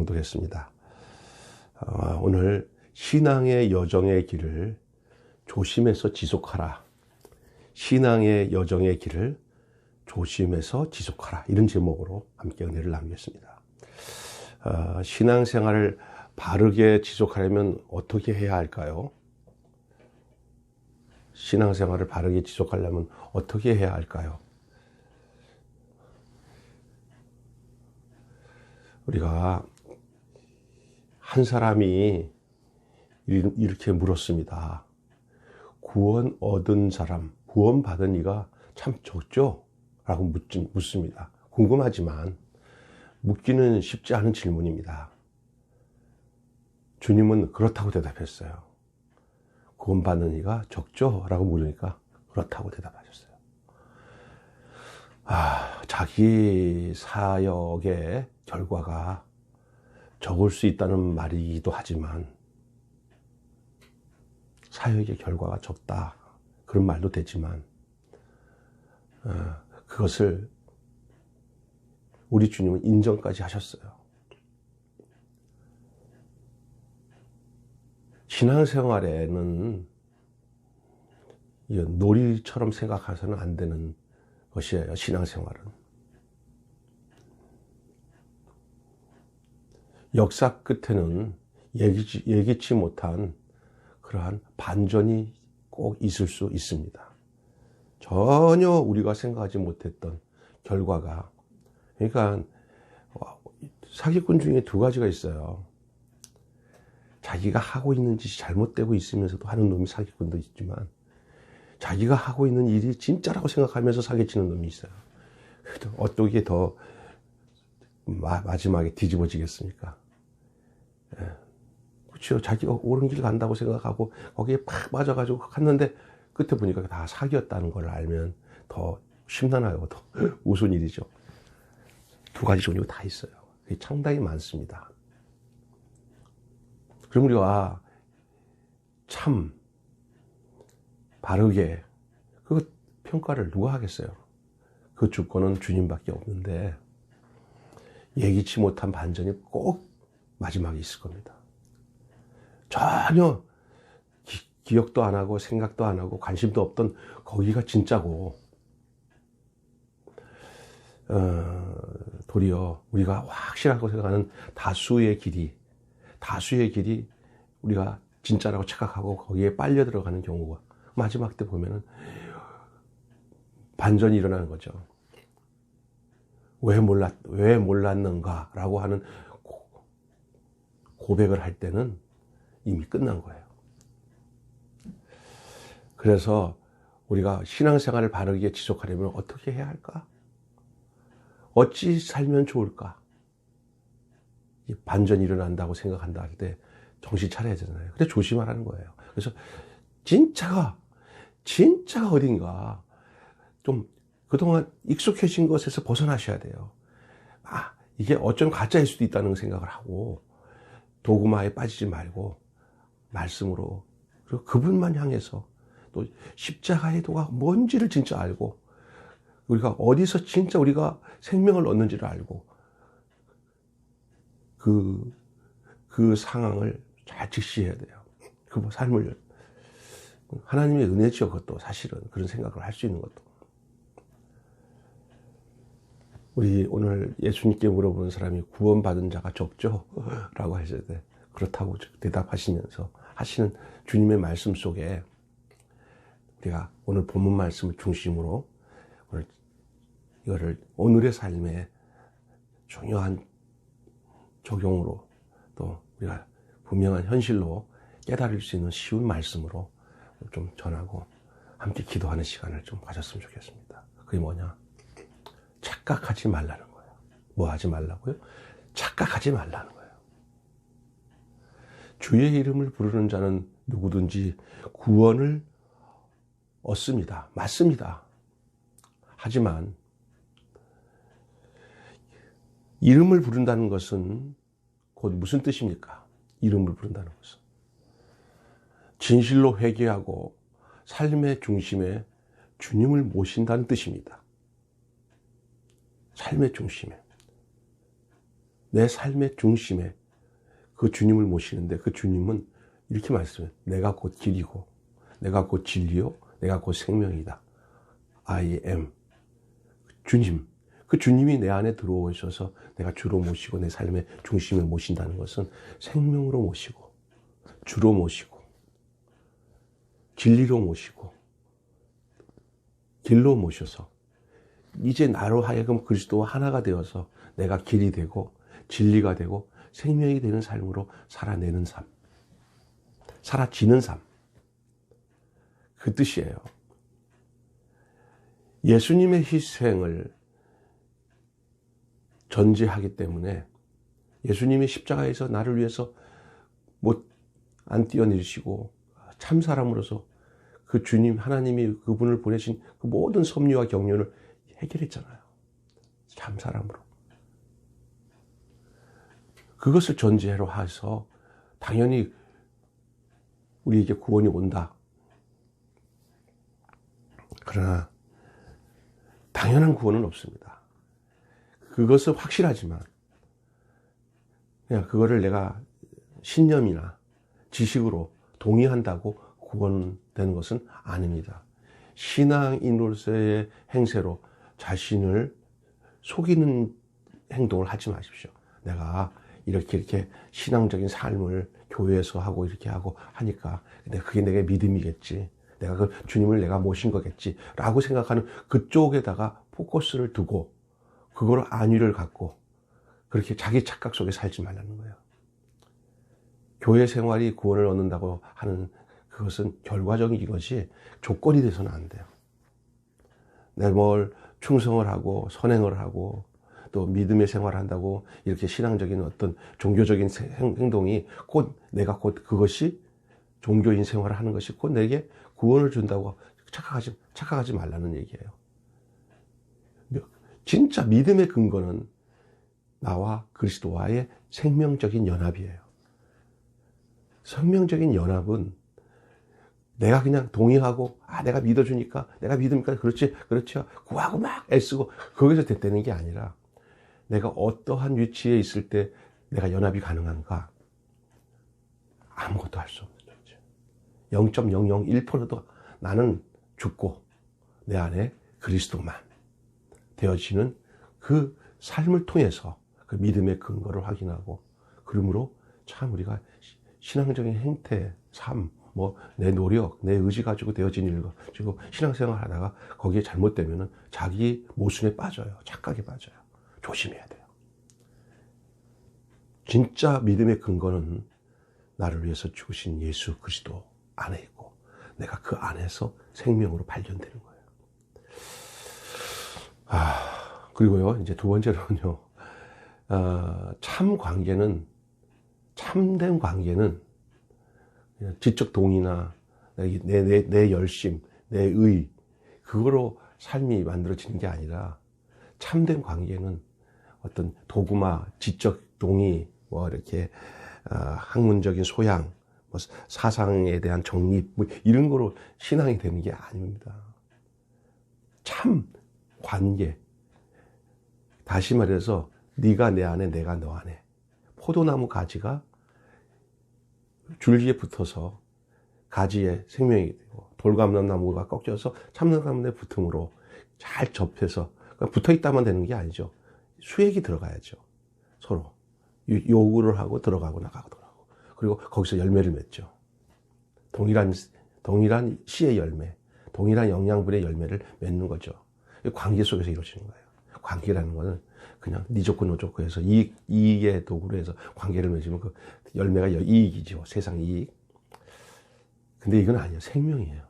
봉독했습니다. 오늘 신앙의 여정의 길을 조심해서 지속하라. 신앙의 여정의 길을 조심해서 지속하라. 이런 제목으로 함께 은혜를 나누겠습니다. 신앙생활을 바르게 지속하려면 어떻게 해야 할까요? 신앙생활을 바르게 지속하려면 어떻게 해야 할까요? 우리가 한 사람이 이렇게 물었습니다. 구원 얻은 사람, 구원 받은 이가 참 적죠? 라고 묻습니다. 궁금하지만 묻기는 쉽지 않은 질문입니다. 주님은 그렇다고 대답했어요. 구원 받는 이가 적죠? 라고 물으니까 그렇다고 대답하셨어요. 자기 사역의 결과가 적을 수 있다는 말이기도 하지만 사역의 결과가 적다 그런 말도 되지만 그것을 우리 주님은 인정까지 하셨어요. 신앙생활에는 놀이처럼 생각해서는 안 되는 것이에요. 신앙생활은 역사 끝에는 예기치 못한 그러한 반전이 꼭 있을 수 있습니다. 전혀 우리가 생각하지 못했던 결과가, 그러니까 사기꾼 중에 두 가지가 있어요. 자기가 하고 있는 짓이 잘못되고 있으면서도 하는 놈이 사기꾼도 있지만 자기가 하고 있는 일이 진짜라고 생각하면서 사기치는 놈이 있어요. 어떻게 더 마지막에 뒤집어지겠습니까? 그렇죠. 자기가 옳은 길 간다고 생각하고 거기에 팍 빠져가지고 갔는데 끝에 보니까 다 사기였다는 걸 알면 더 심란하고 더 우스운 일이죠. 두 가지 종류가 다 있어요. 그게 상당히 많습니다. 그럼 우리가 참 바르게 그 평가를 누가 하겠어요? 그 주권은 주님밖에 없는데 예기치 못한 반전이 꼭 마지막에 있을 겁니다. 전혀 기억도 안 하고 생각도 안 하고 관심도 없던 거기가 진짜고 도리어 우리가 확실하고 생각하는 다수의 길이 우리가 진짜라고 착각하고 거기에 빨려 들어가는 경우가 마지막 때 보면은 반전이 일어나는 거죠. 왜 몰랐는가 라고 하는 고백을 할 때는 이미 끝난 거예요. 그래서 우리가 신앙생활을 바르게 지속하려면 어떻게 해야 할까? 어찌 살면 좋을까? 이 반전이 일어난다고 생각한다 할 때 정신 차려야 되잖아요. 근데 조심하라는 거예요. 그래서 진짜가 어딘가 좀 그동안 익숙해진 것에서 벗어나셔야 돼요. 이게 어쩜 가짜일 수도 있다는 생각을 하고 도구마에 빠지지 말고 말씀으로 그리고 그분만 향해서 또 십자가의 도가 뭔지를 진짜 알고 우리가 어디서 진짜 우리가 생명을 얻는지를 알고 그 상황을 잘 직시해야 돼요. 그 삶을 하나님의 은혜죠. 그것도 사실은 그런 생각을 할 수 있는 것도. 우리 오늘 예수님께 물어보는 사람이 구원받은 자가 적죠? 라고 하셔야 돼. 그렇다고 대답하시면서 하시는 주님의 말씀 속에 우리가 오늘 본문 말씀을 중심으로 이거를 오늘의 삶에 중요한 적용으로 또 우리가 분명한 현실로 깨달을 수 있는 쉬운 말씀으로 좀 전하고 함께 기도하는 시간을 좀 가졌으면 좋겠습니다. 그게 뭐냐? 착각하지 말라는 거예요. 뭐 하지 말라고요? 착각하지 말라는 거예요. 주의 이름을 부르는 자는 누구든지 구원을 얻습니다. 맞습니다. 하지만 이름을 부른다는 것은 곧 무슨 뜻입니까? 이름을 부른다는 것은 진실로 회개하고 삶의 중심에 주님을 모신다는 뜻입니다. 삶의 중심에. 내 삶의 중심에 그 주님을 모시는데 그 주님은 이렇게 말씀해요. 내가 곧 길이고 내가 곧 진리요 내가 곧 생명이다. I am. 주님. 그 주님이 내 안에 들어오셔서 내가 주로 모시고 내 삶의 중심에 모신다는 것은 생명으로 모시고 주로 모시고 진리로 모시고 길로 모셔서 이제 나로 하여금 그리스도와 하나가 되어서 내가 길이 되고 진리가 되고 생명이 되는 삶으로 살아내는 삶, 살아지는 삶. 그 뜻이에요. 예수님의 희생을 전제하기 때문에 예수님이 십자가에서 나를 위해서 안 뛰어내리시고 참 사람으로서 그 주님 하나님이 그분을 보내신 그 모든 섭리와 경륜을 해결했잖아요. 참 사람으로. 그것을 전제로 해서 당연히 우리에게 구원이 온다. 그러나 당연한 구원은 없습니다. 그것은 확실하지만 그냥 그거를 내가 신념이나 지식으로 동의한다고 구원되는 것은 아닙니다. 신앙인으로서의 행세로 자신을 속이는 행동을 하지 마십시오. 내가 이렇게 신앙적인 삶을 교회에서 하고 이렇게 하고 하니까 그게 내게 믿음이겠지. 내가 그 주님을 내가 모신 거겠지. 라고 생각하는 그쪽에다가 포커스를 두고 그걸 안위를 갖고 그렇게 자기 착각 속에 살지 말라는 거예요. 교회 생활이 구원을 얻는다고 하는 그것은 결과적인 것이 조건이 돼서는 안 돼요. 내가 뭘 충성을 하고 선행을 하고 또 믿음의 생활을 한다고 이렇게 신앙적인 어떤 종교적인 행동이 곧 내가 곧 그것이 종교인 생활을 하는 것이 곧 내게 구원을 준다고 착각하지 말라는 얘기예요. 진짜 믿음의 근거는 나와 그리스도와의 생명적인 연합이에요. 생명적인 연합은 내가 그냥 동의하고 내가 믿어주니까 내가 믿으니까 그렇지 그렇죠 구하고 막 애쓰고 거기서 됐다는 게 아니라 내가 어떠한 위치에 있을 때 내가 연합이 가능한가? 아무것도 할 수 없는 존재. 0.001%도 나는 죽고 내 안에 그리스도만 되어지는 그 삶을 통해서 그 믿음의 근거를 확인하고 그러므로 참 우리가 신앙적인 행태, 삶, 내 노력, 내 의지 가지고 되어진 일 가지고 신앙생활 하다가 거기에 잘못되면은 자기 모순에 빠져요. 착각에 빠져요. 조심해야 돼요. 진짜 믿음의 근거는 나를 위해서 죽으신 예수 그리스도 안에 있고 내가 그 안에서 생명으로 발견되는 거예요. 그리고요, 이제 두 번째로는요, 참 관계는, 참된 관계는 지적 동의나 내 열심, 내 의, 그거로 삶이 만들어지는 게 아니라 참된 관계는 어떤 도구마, 지적 동의, 이렇게 학문적인 소양, 사상에 대한 정립, 이런 거로 신앙이 되는 게 아닙니다. 참 관계. 다시 말해서 네가 내 안에, 내가 너 안에. 포도나무 가지가 줄기에 붙어서 가지에 생명이 되고 돌감나무가 꺾여서 참나무에 붙음으로 잘 접해서 붙어있다만 되는 게 아니죠. 수액이 들어가야죠. 서로 요구를 하고 들어가고 나가고 들어가고 그리고 거기서 열매를 맺죠. 동일한 씨의 열매, 동일한 영양분의 열매를 맺는 거죠. 관계 속에서 이루어지는 거예요. 관계라는 거는 그냥 니 좋고 너 좋고 해서 이익의 도구로 해서 관계를 맺으면 그 열매가 이익이죠. 세상 이익. 근데 이건 아니에요. 생명이에요.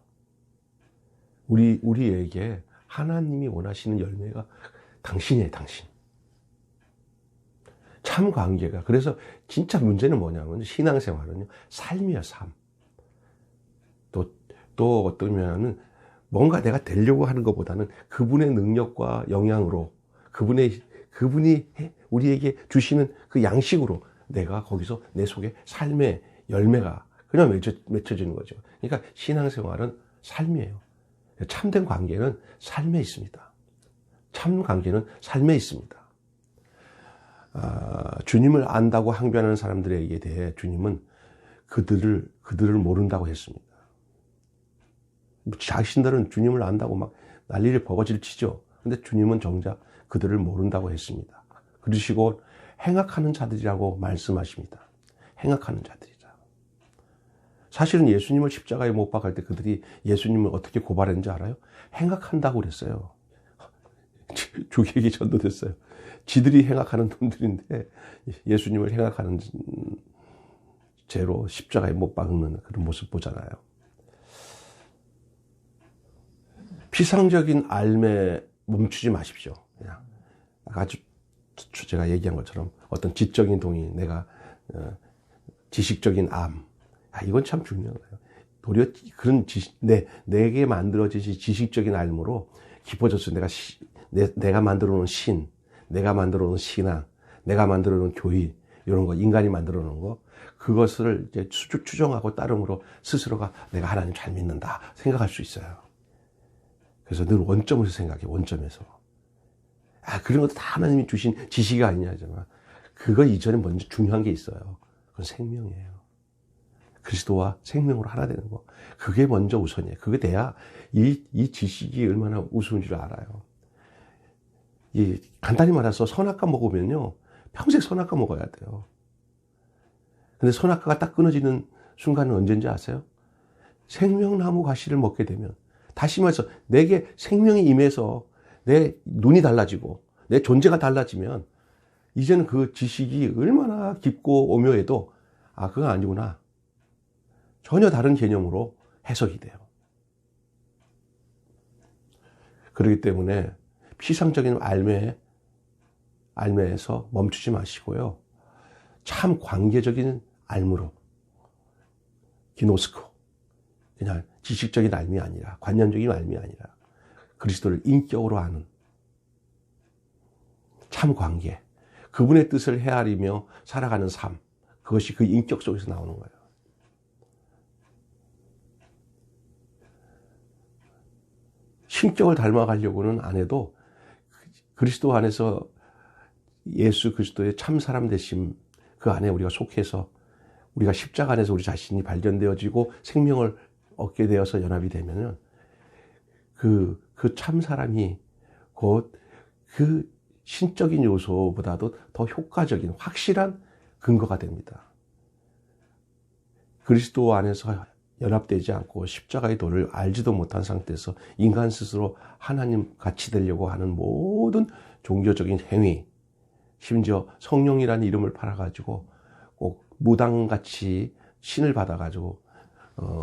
우리에게 하나님이 원하시는 열매가 당신이에요. 당신. 참 관계가. 그래서 진짜 문제는 뭐냐면 신앙생활은요. 삶이에요. 삶. 또 어떤 면은 뭔가 내가 되려고 하는 것보다는 그분의 능력과 영향으로 그분이 우리에게 주시는 그 양식으로 내가 거기서 내 속에 삶의 열매가 그냥 맺혀지는 거죠. 그러니까 신앙생활은 삶이에요. 참된 관계는 삶에 있습니다. 참 관계는 삶에 있습니다. 주님을 안다고 항변하는 사람들에게 대해 주님은 그들을 모른다고 했습니다. 자신들은 주님을 안다고 막 난리를 버거지를 치죠. 근데 주님은 정작 그들을 모른다고 했습니다. 그러시고 행악하는 자들이라고 말씀하십니다. 행악하는 자들이다. 사실은 예수님을 십자가에 못 박을 때 그들이 예수님을 어떻게 고발했는지 알아요? 행악한다고 그랬어요. 죽이기 전도됐어요. 지들이 행악하는 놈들인데 예수님을 행악하는 죄로 십자가에 못 박는 그런 모습 보잖아요. 피상적인 알매 멈추지 마십시오. 그냥 아주 제가 얘기한 것처럼 어떤 지적인 동의, 내가 지식적인 암, 이건 참 중요한 거예요. 도리어 그런 내게 만들어진 지식적인 알무로 깊어졌어요. 내가 만들어 놓은 신, 내가 만들어 놓은 신앙, 내가 만들어 놓은 교의, 이런 거, 인간이 만들어 놓은 거, 그것을 이제 추정하고 따름으로 스스로가 내가 하나님 잘 믿는다 생각할 수 있어요. 그래서 늘 원점에서 생각해, 원점에서. 그런 것도 다 하나님이 주신 지식이 아니냐 하지만, 그거 이전에 먼저 중요한 게 있어요. 그건 생명이에요. 그리스도와 생명으로 하나 되는 거. 그게 먼저 우선이에요. 그게 돼야 이 지식이 얼마나 우스운 줄 알아요. 간단히 말해서 선악과 먹으면요, 평생 선악과 먹어야 돼요. 근데 선악과가 딱 끊어지는 순간은 언제인지 아세요? 생명나무 가시를 먹게 되면, 다시 말해서 내게 생명이 임해서 내 눈이 달라지고 내 존재가 달라지면 이제는 그 지식이 얼마나 깊고 오묘해도 그건 아니구나. 전혀 다른 개념으로 해석이 돼요. 그렇기 때문에 피상적인 알매에서 멈추지 마시고요. 참 관계적인 알무로, 기노스코, 그냥 지식적인 알미 아니라, 관념적인 알미 아니라 그리스도를 인격으로 아는 참 관계, 그분의 뜻을 헤아리며 살아가는 삶, 그것이 그 인격 속에서 나오는 거예요. 신격을 닮아가려고는 안 해도 그리스도 안에서 예수 그리스도의 참 사람 되심, 그 안에 우리가 속해서 우리가 십자가 안에서 우리 자신이 발견되어지고 생명을 얻게 되어서 연합이 되면은 그 참 사람이 곧 그 신적인 요소보다도 더 효과적인 확실한 근거가 됩니다. 그리스도 안에서 연합되지 않고 십자가의 도를 알지도 못한 상태에서 인간 스스로 하나님 같이 되려고 하는 모든 종교적인 행위, 심지어 성령이라는 이름을 팔아가지고 꼭 무당같이 신을 받아가지고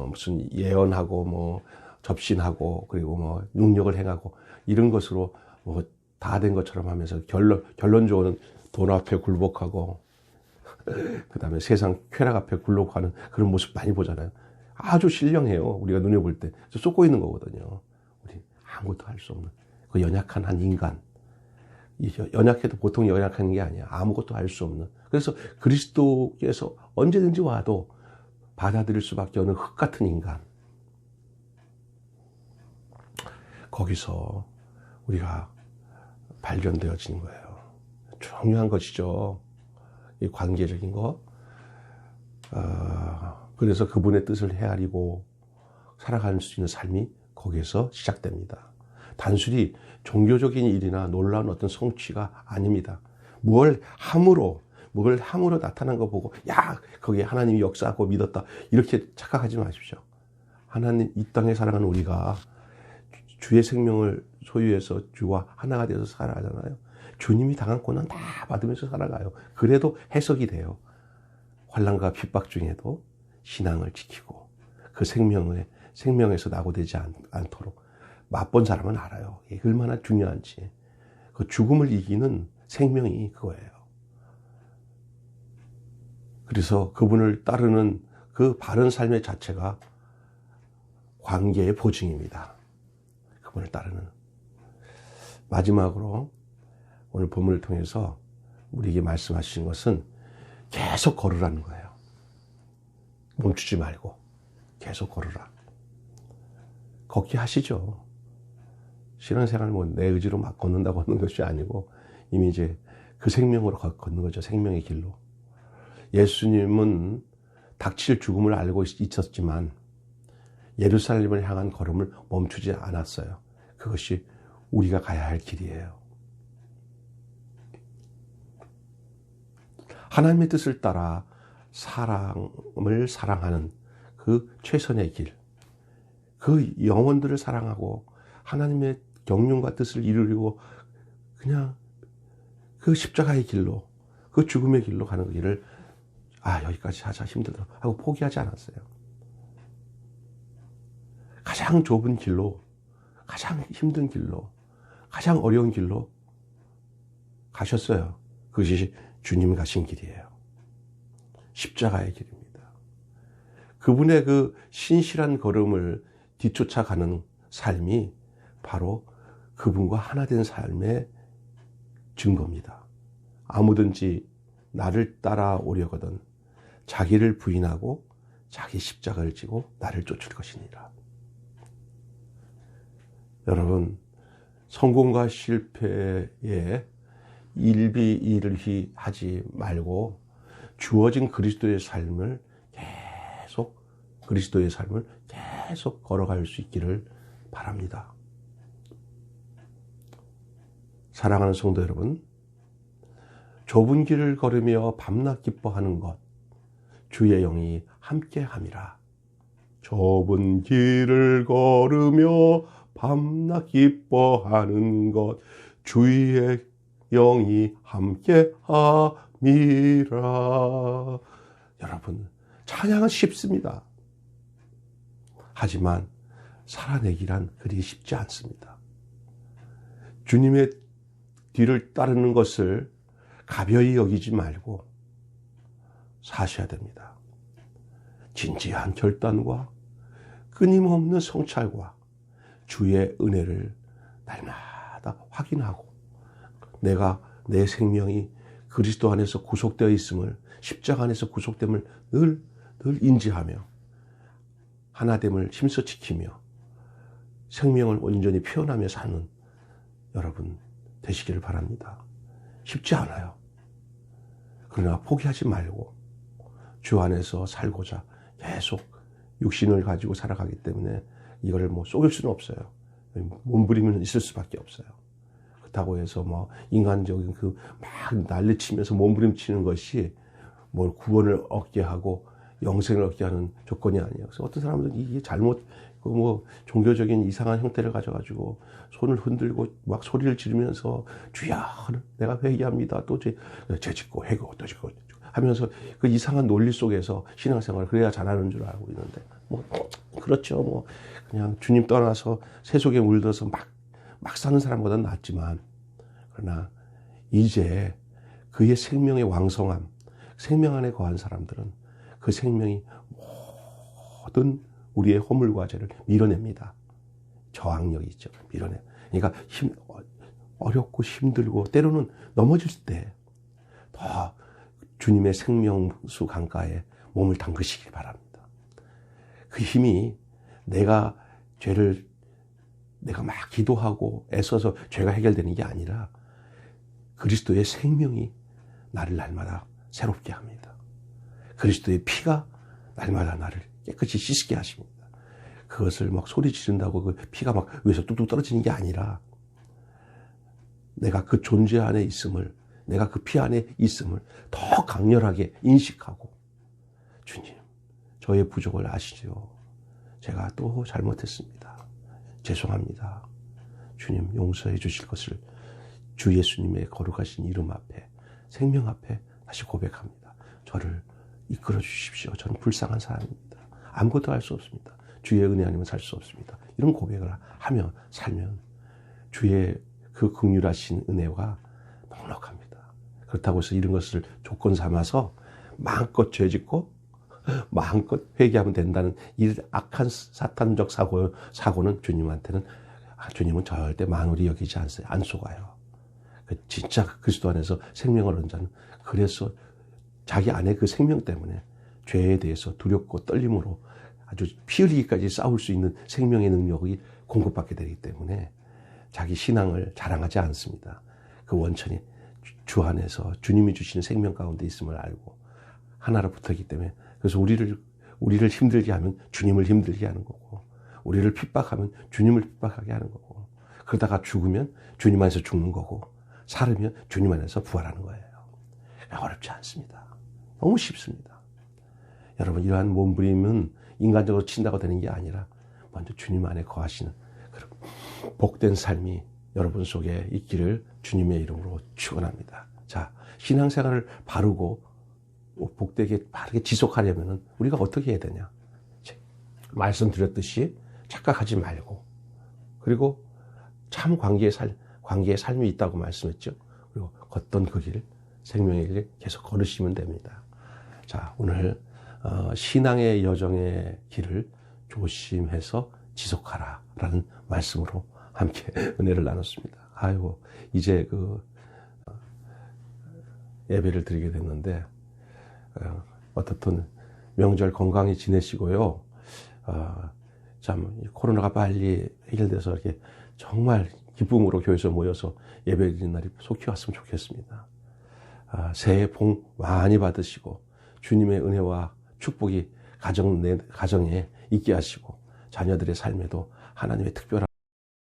무슨 예언하고 접신하고 그리고 능력을 행하고 이런 것으로 다 된 것처럼 하면서 결론적으로는 돈 앞에 굴복하고 그 다음에 세상 쾌락 앞에 굴복하는 그런 모습 많이 보잖아요. 아주 신령해요. 우리가 눈에 볼 때 쏟고 있는 거거든요. 우리 아무것도 할 수 없는 그 연약한 한 인간. 연약해도 보통 연약한 게 아니야. 아무것도 할 수 없는. 그래서 그리스도께서 언제든지 와도 받아들일 수밖에 없는 흙 같은 인간. 거기서 우리가 발견되어지는 거예요. 중요한 것이죠. 이 관계적인 거. 그래서 그분의 뜻을 헤아리고 살아갈 수 있는 삶이 거기에서 시작됩니다. 단순히 종교적인 일이나 놀라운 어떤 성취가 아닙니다. 뭘 함으로 나타난 거 보고 거기에 하나님이 역사하고 믿었다 이렇게 착각하지 마십시오. 하나님 이 땅에 살아가는 우리가 주의 생명을 소유해서 주와 하나가 되어서 살아가잖아요. 주님이 당한 고난 다 받으면서 살아가요. 그래도 해석이 돼요. 환난과 핍박 중에도 신앙을 지키고 그 생명에서 낙오되지 않도록 맛본 사람은 알아요. 이게 얼마나 중요한지. 그 죽음을 이기는 생명이 그거예요. 그래서 그분을 따르는 그 바른 삶의 자체가 관계의 보증입니다. 그분을 따르는. 마지막으로 오늘 본문을 통해서 우리에게 말씀하신 것은 계속 걸으라는 거예요. 멈추지 말고 계속 걸으라. 걷기 하시죠. 신앙생활 내 의지로 막 걷는다고 하는 것이 아니고 이미 이제 그 생명으로 걷는 거죠. 생명의 길로. 예수님은 닥칠 죽음을 알고 있었지만 예루살렘을 향한 걸음을 멈추지 않았어요. 그것이 우리가 가야 할 길이에요. 하나님의 뜻을 따라 사람을 사랑하는 그 최선의 길, 그 영혼들을 사랑하고 하나님의 경륜과 뜻을 이루려고 그냥 그 십자가의 길로, 그 죽음의 길로 가는 길을 여기까지 하자, 힘들다 하고 포기하지 않았어요. 가장 좁은 길로, 가장 힘든 길로, 가장 어려운 길로 가셨어요. 그것이 주님이 가신 길이에요. 십자가의 길입니다. 그분의 그 신실한 걸음을 뒤쫓아가는 삶이 바로 그분과 하나 된 삶의 증거입니다. 아무든지 나를 따라오려거든 자기를 부인하고 자기 십자가를 지고 나를 쫓을 것이니라. 여러분, 성공과 실패에 일비일휘 하지 말고 주어진 그리스도의 삶을 계속 걸어갈 수 있기를 바랍니다. 사랑하는 성도 여러분, 좁은 길을 걸으며 밤낮 기뻐하는 것, 주의 영이 함께함이라. 좁은 길을 걸으며 밤낮 기뻐하는 것, 주의 영이 함께함이라. 여러분, 찬양은 쉽습니다. 하지만 살아내기란 그리 쉽지 않습니다. 주님의 뒤를 따르는 것을 가벼이 여기지 말고 사셔야 됩니다. 진지한 결단과 끊임없는 성찰과 주의 은혜를 날마다 확인하고 내가 내 생명이 그리스도 안에서 구속되어 있음을, 십자가 안에서 구속됨을 늘 인지하며 하나됨을 힘써 지키며 생명을 온전히 표현하며 사는 여러분 되시기를 바랍니다. 쉽지 않아요. 그러나 포기하지 말고 주 안에서 살고자 계속 육신을 가지고 살아가기 때문에 이거를 속일 수는 없어요. 몸부림은 있을 수밖에 없어요. 그렇다고 해서 인간적인 막 난리치면서 몸부림치는 것이 구원을 얻게 하고 영생을 얻게 하는 조건이 아니에요. 그래서 어떤 사람들은 이게 잘못 종교적인 이상한 형태를 가져가지고 손을 흔들고 막 소리를 지르면서 주여 내가 회개합니다. 또 죄짓고 회개 또 짓고 하면서 그 이상한 논리 속에서 신앙생활을 그래야 잘하는 줄 알고 있는데 그렇죠. 그냥 주님 떠나서 세속에 물들어서 막 사는 사람보다는 낫지만 그러나 이제 그의 생명의 왕성함, 생명 안에 거한 사람들은 그 생명이 모든 우리의 허물과 죄를 밀어냅니다. 저항력이 있죠. 밀어내. 그러니까 어렵고 힘들고 때로는 넘어질 때 더 주님의 생명수 강가에 몸을 담그시기 바랍니다. 그 힘이 내가 막 기도하고 애써서 죄가 해결되는 게 아니라 그리스도의 생명이 나를 날마다 새롭게 합니다. 그리스도의 피가 날마다 나를 깨끗이 씻게 하십니다. 그것을 소리 지른다고 그 피가 위에서 뚝뚝 떨어지는 게 아니라 내가 그 존재 안에 있음을, 내가 그 피 안에 있음을 더 강렬하게 인식하고 주님, 저의 부족을 아시죠? 제가 또 잘못했습니다. 죄송합니다. 주님 용서해 주실 것을 주 예수님의 거룩하신 이름 앞에, 생명 앞에 다시 고백합니다. 저를 이끌어 주십시오. 저는 불쌍한 사람입니다. 아무것도 할 수 없습니다. 주의 은혜 아니면 살 수 없습니다. 이런 고백을 하며 살면 주의 그 긍휼하신 은혜가 넉넉합니다. 그렇다고 해서 이런 것을 조건 삼아서 마음껏 죄짓고 마음껏 회개하면 된다는 이 악한 사탄적 사고는 주님은 절대 만홀히 여기지 않아요. 안 속아요. 진짜 그리스도 안에서 생명을 얻은 자는 그래서 자기 안에 그 생명 때문에 죄에 대해서 두렵고 떨림으로 아주 피 흘리기까지 싸울 수 있는 생명의 능력이 공급받게 되기 때문에 자기 신앙을 자랑하지 않습니다. 그 원천이 주 안에서 주님이 주시는 생명 가운데 있음을 알고 하나로 붙었기 때문에, 그래서 우리를 힘들게 하면 주님을 힘들게 하는 거고, 우리를 핍박하면 주님을 핍박하게 하는 거고, 그러다가 죽으면 주님 안에서 죽는 거고, 살으면 주님 안에서 부활하는 거예요. 어렵지 않습니다. 너무 쉽습니다. 여러분, 이러한 몸부림은 인간적으로 친다고 되는 게 아니라 먼저 주님 안에 거하시는 그런 복된 삶이 여러분 속에 있기를 주님의 이름으로 축원합니다. 자, 신앙생활을 바르고 복되게 바르게 지속하려면 우리가 어떻게 해야 되냐? 말씀드렸듯이 착각하지 말고, 그리고 참 관계의 삶이 있다고 말씀했죠. 그리고 걷던 그 길, 생명의 길 계속 걸으시면 됩니다. 자, 오늘 신앙의 여정의 길을 조심해서 지속하라 라는 말씀으로 함께 은혜를 나눴습니다. 아이고, 이제 예배를 드리게 됐는데, 어떻든 명절 건강히 지내시고요. 참 코로나가 빨리 해결돼서 이렇게 정말 기쁨으로 교회에서 모여서 예배 드리는 날이 속히 왔으면 좋겠습니다. 새해 복 많이 받으시고 주님의 은혜와 축복이 가정에 있게 하시고 자녀들의 삶에도 하나님의 특별한